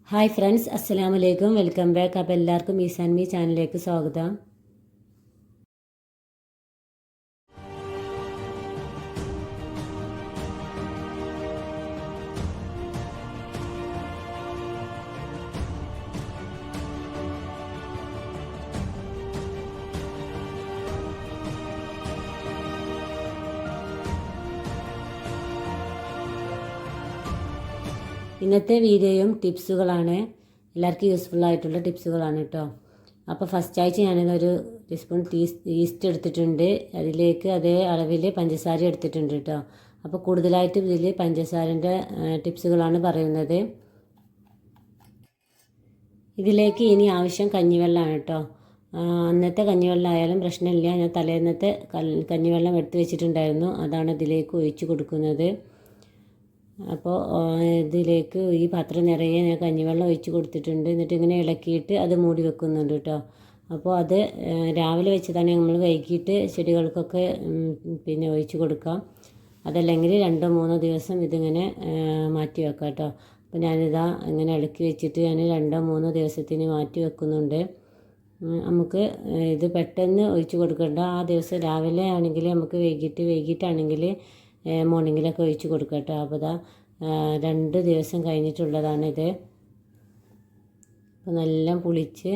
Hi friends, അസ്സലാമു അലൈക്കും. Welcome back. അപ്പോൾ എല്ലാവർക്കും ഈസാൻമി ചാനലിലേക്ക് സ്വാഗതം. ഇന്നത്തെ വീഡിയോയും ടിപ്സുകളാണ്. എല്ലാവർക്കും യൂസ്ഫുൾ ആയിട്ടുള്ള ടിപ്സുകളാണ് കേട്ടോ. അപ്പോൾ ഫസ്റ്റ് ആഴ്ച ഞാനിതൊരു ടീസ്പൂൺ ഈസ്റ്റ് എടുത്തിട്ടുണ്ട്. അതിലേക്ക് അതേ അളവിൽ പഞ്ചസാര എടുത്തിട്ടുണ്ട് കേട്ടോ. അപ്പോൾ കൂടുതലായിട്ട് ഇതിൽ പഞ്ചസാരൻ്റെ ടിപ്സുകളാണ് പറയുന്നത്. ഇതിലേക്ക് ഇനി ആവശ്യം കഞ്ഞിവെള്ളമാണ് കേട്ടോ. അന്നത്തെ കഞ്ഞിവെള്ളം ആയാലും പ്രശ്നമില്ല. ഞാൻ തലേന്നത്തെ കഞ്ഞിവെള്ളം എടുത്ത് വെച്ചിട്ടുണ്ടായിരുന്നു. അതാണ് ഇതിലേക്ക് ഒഴിച്ച് കൊടുക്കുന്നത്. അപ്പോൾ ഇതിലേക്ക് ഈ പാത്രം നിറയെ ഞാൻ കഞ്ഞിവെള്ളം ഒഴിച്ച് കൊടുത്തിട്ടുണ്ട്. എന്നിട്ട് ഇങ്ങനെ ഇളക്കിയിട്ട് അത് മൂടി വെക്കുന്നുണ്ട് കേട്ടോ. അപ്പോൾ അത് രാവിലെ വെച്ചതാണ് നമ്മൾ വൈകിട്ട് ചെടികൾക്കൊക്കെ പിന്നെ ഒഴിച്ച് കൊടുക്കാം. അതല്ലെങ്കിൽ 2-3 ദിവസം ഇതിങ്ങനെ മാറ്റി വെക്കാം കേട്ടോ. അപ്പോൾ ഞാനിതാ ഇങ്ങനെ ഇളക്കി വെച്ചിട്ട് ഞാൻ 2-3 ദിവസത്തിന് മാറ്റി വെക്കുന്നുണ്ട്. നമുക്ക് ഇത് പെട്ടെന്ന് ഒഴിച്ച് കൊടുക്കേണ്ട. ആ ദിവസം രാവിലെ ആണെങ്കിൽ നമുക്ക് വൈകിട്ടാണെങ്കിൽ മോർണിംഗിലൊക്കെ ഒഴിച്ച് കൊടുക്കാം കേട്ടോ. അപ്പോൾ ഇതാ 2 ദിവസം കഴിഞ്ഞിട്ടുള്ളതാണിത്. അപ്പോൾ നല്ല പുളിച്ച്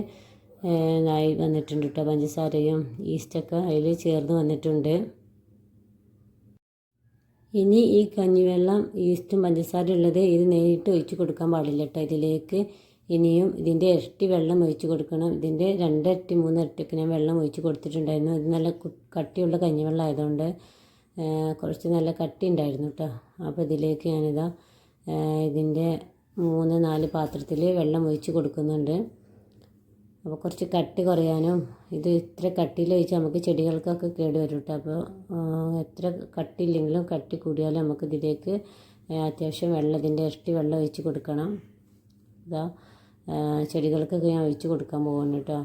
ആയി വന്നിട്ടുണ്ട് കേട്ടോ. പഞ്ചസാരയും ഈസ്റ്റൊക്കെ അതിൽ ചേർന്ന് വന്നിട്ടുണ്ട്. ഇനി ഈ കഞ്ഞിവെള്ളം ഈസ്റ്റും പഞ്ചസാരയും ഉള്ളത് ഇത് നേരിട്ട് ഒഴിച്ച് കൊടുക്കാൻ പാടില്ല കേട്ടോ. ഇതിലേക്ക് ഇനിയും ഇതിൻ്റെ ഇരട്ടി വെള്ളം ഒഴിച്ച് കൊടുക്കണം. ഇതിൻ്റെ 2 ഇരട്ടി 3 ഇരട്ടിയൊക്കെ ഞാൻ വെള്ളം ഒഴിച്ച് കൊടുത്തിട്ടുണ്ടായിരുന്നു. ഇത് നല്ല കട്ടിയുള്ള കഞ്ഞിവെള്ളം ആയതുകൊണ്ട് കുറച്ച് നല്ല കട്ടി ഉണ്ടായിരുന്നു കേട്ടോ. അപ്പോൾ ഇതിലേക്ക് ഞാനിതാ ഇതിൻ്റെ 3-4 പാത്രത്തിൽ വെള്ളം ഒഴിച്ച് കൊടുക്കുന്നുണ്ട്. അപ്പോൾ കുറച്ച് കട്ടി കുറയാനും ഇത് ഇത്ര കട്ടിയിൽ ഒഴിച്ച് നമുക്ക് ചെടികൾക്കൊക്കെ കേടുവരും കേട്ടോ. അപ്പോൾ എത്ര കട്ടിയില്ലെങ്കിലും കട്ടി കൂടിയാലും നമുക്ക് ഇതിലേക്ക് അത്യാവശ്യം ഇതിൻ്റെ ഇരട്ടി വെള്ളം ഒഴിച്ച് കൊടുക്കണം. ഇതാ ചെടികൾക്കൊക്കെ ഞാൻ ഒഴിച്ച് കൊടുക്കാൻ പോകുന്നു കേട്ടോ.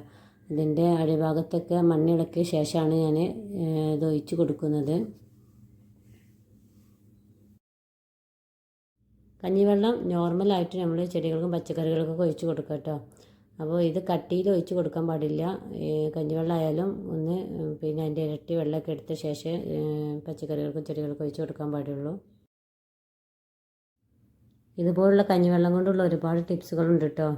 ഇതിൻ്റെ അടിഭാഗത്തൊക്കെ മണ്ണിളക്കിയ ശേഷമാണ് ഞാൻ ഇത് ഒഴിച്ച് കൊടുക്കുന്നത്. കഞ്ഞിവെള്ളം നോർമലായിട്ട് നമ്മൾ ചെടികൾക്കും പച്ചക്കറികൾക്കൊക്കെ ഒഴിച്ച് കൊടുക്കാം കേട്ടോ. അപ്പോൾ ഇത് കട്ടിയിൽ ഒഴിച്ച് കൊടുക്കാൻ പാടില്ല. കഞ്ഞിവെള്ളം ആയാലും ഒന്ന് പിന്നെ അതിൻ്റെ ഇരട്ടി വെള്ളമൊക്കെ എടുത്ത ശേഷം പച്ചക്കറികൾക്കും ചെടികൾക്കും ഒഴിച്ച് കൊടുക്കാൻ പാടുള്ളൂ. ഇതുപോലുള്ള കഞ്ഞിവെള്ളം കൊണ്ടുള്ള ഒരുപാട് ടിപ്സുകളുണ്ട് കേട്ടോ.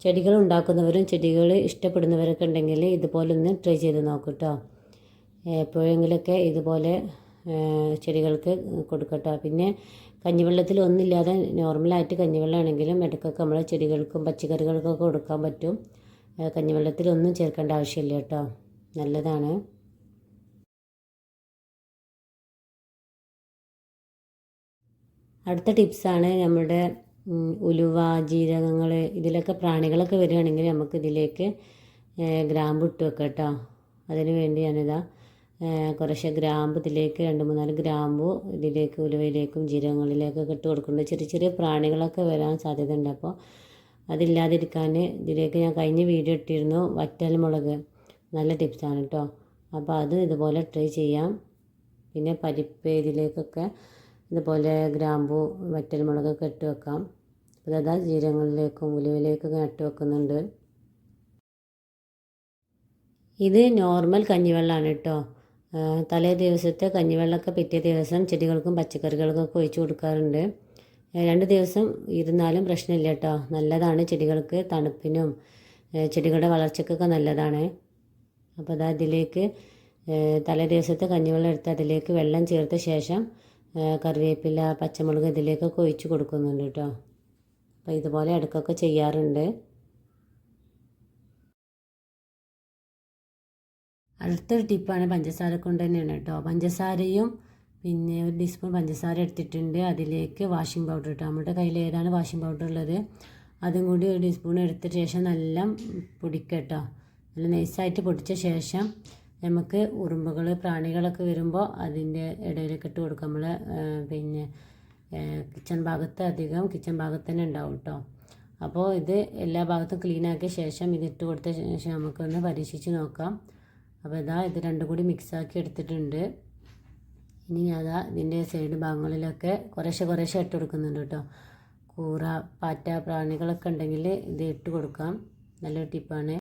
ചെടികൾ ഉണ്ടാക്കുന്നവരും ചെടികൾ ഇഷ്ടപ്പെടുന്നവരൊക്കെ ഉണ്ടെങ്കിൽ ഇതുപോലെ ഒന്ന് ട്രൈ ചെയ്ത് നോക്കൂ കേട്ടോ. എപ്പോഴെങ്കിലുമൊക്കെ ഇതുപോലെ ചെടികൾക്ക് കൊടുക്കട്ടോ. പിന്നെ കഞ്ഞിവെള്ളത്തിൽ ഒന്നുമില്ലാതെ നോർമലായിട്ട് കഞ്ഞിവെള്ളം ആണെങ്കിലും ഇടയ്ക്കൊക്കെ നമ്മൾ ചെടികൾക്കും പച്ചക്കറികൾക്കൊക്കെ കൊടുക്കാൻ പറ്റും. കഞ്ഞിവെള്ളത്തിൽ ഒന്നും ചേർക്കേണ്ട ആവശ്യമില്ല കേട്ടോ. നല്ലതാണ്. അടുത്ത ടിപ്സാണ് നമ്മുടെ ഉലുവ, ജീരകങ്ങൾ, ഇതിലൊക്കെ പ്രാണികളൊക്കെ വരികയാണെങ്കിൽ നമുക്ക് ഇതിലേക്ക് ഗ്രാമ്പു ഇട്ട് വെക്കാം കേട്ടോ. അതിന് വേണ്ടി ഞാനിതാ കുറച്ച് ഗ്രാമ്പ് ഇതിലേക്ക് 2-3 ഗ്രാമ്പു ഇതിലേക്ക് ഉലുവയിലേക്കും ജീരകങ്ങളിലേക്കൊക്കെ ഇട്ട് കൊടുക്കുന്നുണ്ട്. ചെറിയ ചെറിയ പ്രാണികളൊക്കെ വരാൻ സാധ്യതയുണ്ട്. അപ്പോൾ അതില്ലാതിരിക്കാൻ ഇതിലേക്ക് ഞാൻ കഴിഞ്ഞ വീഡിയോ ഇട്ടിരുന്നു വറ്റൽമുളക്. നല്ല ടിപ്സാണ് കേട്ടോ. അപ്പോൾ അത് ഇതുപോലെ ട്രൈ ചെയ്യാം. പിന്നെ പരിപ്പ് ഇതിലേക്കൊക്കെ ഇതുപോലെ ഗ്രാമ്പു വറ്റൽമുളകൊക്കെ ഇട്ട് വെക്കാം. അപ്പോൾ അതാ ജീരകങ്ങളിലേക്കും ഉലുവയിലേക്കൊക്കെ ഇട്ട് വെക്കുന്നുണ്ട്. ഇത് നോർമൽ കഞ്ഞിവെള്ളമാണ് കേട്ടോ. തലേ ദിവസത്തെ കഞ്ഞിവെള്ളമൊക്കെ പിറ്റേ ദിവസം ചെടികൾക്കും പച്ചക്കറികൾക്കൊക്കെ ഒഴിച്ച് കൊടുക്കാറുണ്ട്. 2 ദിവസം ഇരുന്നാലും പ്രശ്നമില്ല കേട്ടോ. നല്ലതാണ് ചെടികൾക്ക്, തണുപ്പിനും ചെടികളുടെ വളർച്ചയ്ക്കൊക്കെ നല്ലതാണ്. അപ്പോൾ അതാ ഇതിലേക്ക് തലേ ദിവസത്തെ കഞ്ഞിവെള്ളം എടുത്ത് അതിലേക്ക് വെള്ളം ചേർത്ത ശേഷം കറിവേപ്പില, പച്ചമുളക് ഇതിലേക്കൊക്കെ ഒഴിച്ച് കൊടുക്കുന്നുണ്ട് കേട്ടോ. അപ്പോൾ ഇതുപോലെ ഇടയ്ക്കൊക്കെ ചെയ്യാറുണ്ട്. അടുത്തൊരു ടിപ്പാണ് പഞ്ചസാര കൊണ്ട് തന്നെയാണ് കേട്ടോ. പഞ്ചസാരയും പിന്നെ 1 ടീസ്പൂൺ പഞ്ചസാര എടുത്തിട്ടുണ്ട്. അതിലേക്ക് വാഷിംഗ് പൗഡർ കേട്ടോ. നമ്മുടെ കയ്യിൽ ഏതാണ് വാഷിംഗ് പൗഡർ ഉള്ളത് അതും കൂടി 1 ടീസ്പൂൺ എടുത്ത ശേഷം നല്ല പൊടിക്കുക കേട്ടോ. നല്ല നൈസായിട്ട് പൊടിച്ച ശേഷം നമുക്ക് ഉറുമ്പുകൾ, പ്രാണികളൊക്കെ വരുമ്പോൾ അതിൻ്റെ ഇടയിലേക്ക് ഇട്ട് കൊടുക്കുക. നമ്മൾ പിന്നെ കിച്ചൺ ഭാഗത്ത് അധികം കിച്ചൺ ഭാഗത്ത് തന്നെ ഉണ്ടാവും കേട്ടോ. അപ്പോൾ ഇത് എല്ലാ ഭാഗത്തും ക്ലീനാക്കിയ ശേഷം ഇതിട്ട് കൊടുത്ത ശേഷം നമുക്കൊന്ന് പരീക്ഷിച്ച് നോക്കാം. അപ്പോൾ ഇതാ ഇത് 2 കൂടി മിക്സാക്കി എടുത്തിട്ടുണ്ട്. ഇനി അതാ ഇതിൻ്റെ സൈഡ് ഭാഗങ്ങളിലൊക്കെ കുറേശ്ശെ ഇട്ട് കൊടുക്കുന്നുണ്ട് കേട്ടോ. കൂറ, പാറ്റ, പ്രാണികളൊക്കെ ഉണ്ടെങ്കിൽ ഇത് ഇട്ട് കൊടുക്കാം. നല്ലൊരു ടിപ്പാണ്.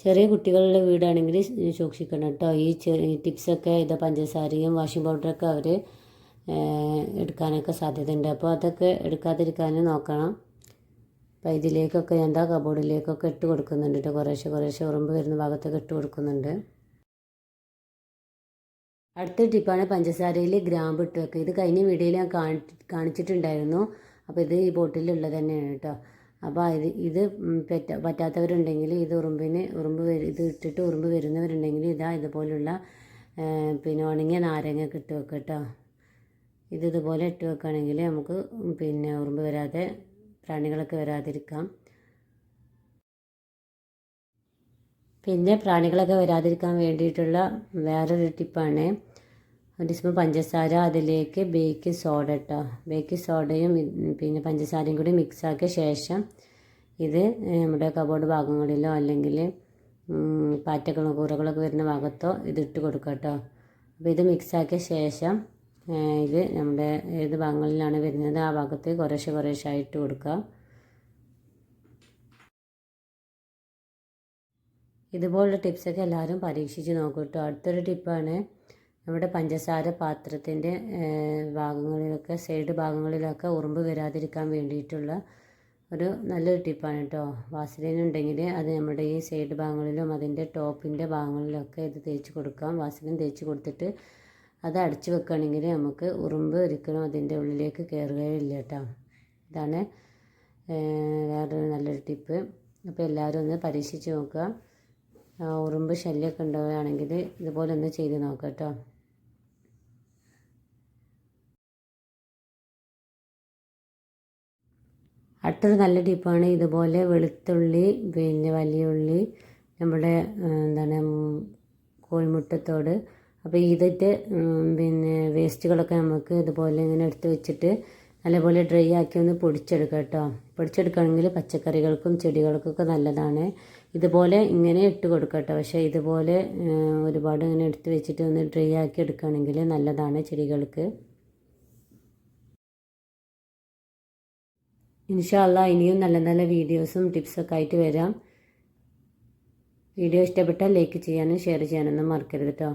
ചെറിയ കുട്ടികളുടെ വീടാണെങ്കിൽ സൂക്ഷിക്കണം കേട്ടോ. ഈ ടിപ്സൊക്കെ ഇത് പഞ്ചസാരയും വാഷിംഗ് പൗഡറൊക്കെ അവർ എടുക്കാനൊക്കെ സാധ്യതയുണ്ട്. അപ്പോൾ അതൊക്കെ എടുക്കാതിരിക്കാൻ നോക്കണം. അപ്പോൾ ഇതിലേക്കൊക്കെ എന്താ കബോർഡിലേക്കൊക്കെ ഇട്ട് കൊടുക്കുന്നുണ്ട് കേട്ടോ. കുറേശ്ശെ ഉറുമ്പ് വരുന്ന ഭാഗത്തൊക്കെ ഇട്ട് കൊടുക്കുന്നുണ്ട്. അടുത്ത ടിപ്പാണ് പഞ്ചസാരയിൽ ഗ്രാമ്പ് ഇട്ട് വെക്കുക. ഇത് കഴിഞ്ഞ വീഡിയോയിൽ ഞാൻ കാണിച്ചിട്ടുണ്ടായിരുന്നു. അപ്പോൾ ഇത് ഈ ബോട്ടിലുള്ളത് തന്നെയാണ് കേട്ടോ. അപ്പോൾ ഇത് പറ്റാത്തവരുണ്ടെങ്കിൽ ഇത് ഇത് ഇട്ടിട്ട് ഉറുമ്പ് വരുന്നവരുണ്ടെങ്കിൽ ഇതുപോലുള്ള പിന്നെ ഉണങ്ങിയ നാരങ്ങ ഇട്ട് വെക്കുക കേട്ടോ. ഇതുപോലെ ഇട്ട് വെക്കുകയാണെങ്കിൽ നമുക്ക് ഉറുമ്പ് വരാതെ പ്രാണികളൊക്കെ വരാതിരിക്കാം. പിന്നെ പ്രാണികളൊക്കെ വരാതിരിക്കാൻ വേണ്ടിയിട്ടുള്ള വേറൊരു ടിപ്പാണ്, ഒരു ടീസ്പൂൺ പഞ്ചസാര, അതിലേക്ക് ബേക്കിംഗ് സോഡ കേട്ടോ. ബേക്കിംഗ് സോഡയും പിന്നെ പഞ്ചസാരയും കൂടി മിക്സാക്കിയ ശേഷം ഇത് നമ്മുടെ കബോർഡ് ഭാഗങ്ങളിലോ അല്ലെങ്കിൽ പാറ്റകളും കൂറകളൊക്കെ വരുന്ന ഭാഗത്തോ ഇതിട്ട് കൊടുക്കുക കേട്ടോ. അപ്പോൾ ഇത് മിക്സാക്കിയ ശേഷം ഇത് നമ്മുടെ ഏത് ഭാഗങ്ങളിലാണ് വരുന്നത് ആ ഭാഗത്ത് കുറേശ്ശായിട്ട് കൊടുക്കുക. ഇതുപോലുള്ള ടിപ്സൊക്കെ എല്ലാവരും പരീക്ഷിച്ച് നോക്കും കേട്ടോ. അടുത്തൊരു ടിപ്പാണ്, നമ്മുടെ പഞ്ചസാര പാത്രത്തിൻ്റെ ഭാഗങ്ങളിലൊക്കെ സൈഡ് ഭാഗങ്ങളിലൊക്കെ ഉറുമ്പ് വരാതിരിക്കാൻ വേണ്ടിയിട്ടുള്ള ഒരു നല്ലൊരു ടിപ്പാണ് കേട്ടോ. വാസലിൻ ഉണ്ടെങ്കിൽ അത് നമ്മുടെ ഈ സൈഡ് ഭാഗങ്ങളിലും അതിൻ്റെ ടോപ്പിൻ്റെ ഭാഗങ്ങളിലൊക്കെ ഇത് തേച്ച് കൊടുക്കാം. വാസലിൻ തേച്ച് കൊടുത്തിട്ട് അത് അടച്ച് വെക്കുകയാണെങ്കിൽ നമുക്ക് ഉറുമ്പ് ഒരിക്കലും അതിൻ്റെ ഉള്ളിലേക്ക് കയറുകയില്ല കേട്ടോ. ഇതാണ് വേറൊരു നല്ലൊരു ടിപ്പ്. അപ്പോൾ എല്ലാവരും ഒന്ന് പരീക്ഷിച്ച് നോക്കുക. ഉറുമ്പ് ശല്യമൊക്കെ ഉണ്ടാവുകയാണെങ്കിൽ ഇതുപോലെ ഒന്ന് ചെയ്ത് നോക്കാം കേട്ടോ. അടുത്തൊരു നല്ല ടിപ്പാണ്, ഇതുപോലെ വെളുത്തുള്ളി, പിന്നെ വലിയ ഉള്ളി, നമ്മുടെ കോഴിമുട്ടത്തോട്. അപ്പോൾ ഇതിൻ്റെ പിന്നെ വേസ്റ്റുകളൊക്കെ നമുക്ക് ഇതുപോലെ ഇങ്ങനെ എടുത്ത് വെച്ചിട്ട് നല്ലപോലെ ഡ്രൈ ആക്കി ഒന്ന് പൊടിച്ചെടുക്കുക കേട്ടോ. പൊടിച്ചെടുക്കുകയാണെങ്കിൽ പച്ചക്കറികൾക്കും ചെടികൾക്കൊക്കെ നല്ലതാണ്. ഇതുപോലെ ഇങ്ങനെ ഇട്ട് കൊടുക്കുക കേട്ടോ. പക്ഷേ ഇതുപോലെ ഒരുപാട് ഇങ്ങനെ എടുത്ത് വെച്ചിട്ട് ഒന്ന് ഡ്രൈ ആക്കി എടുക്കുകയാണെങ്കിൽ നല്ലതാണ് ചെടികൾക്ക്. ഇൻഷാ അല്ലാഹ് ഇനിയും നല്ല നല്ല വീഡിയോസും ടിപ്സൊക്കെ ആയിട്ട് വരാം. വീഡിയോ ഇഷ്ടപ്പെട്ടാൽ ലൈക്ക് ചെയ്യാനും ഷെയർ ചെയ്യാനൊന്നും മറക്കരുത് കേട്ടോ.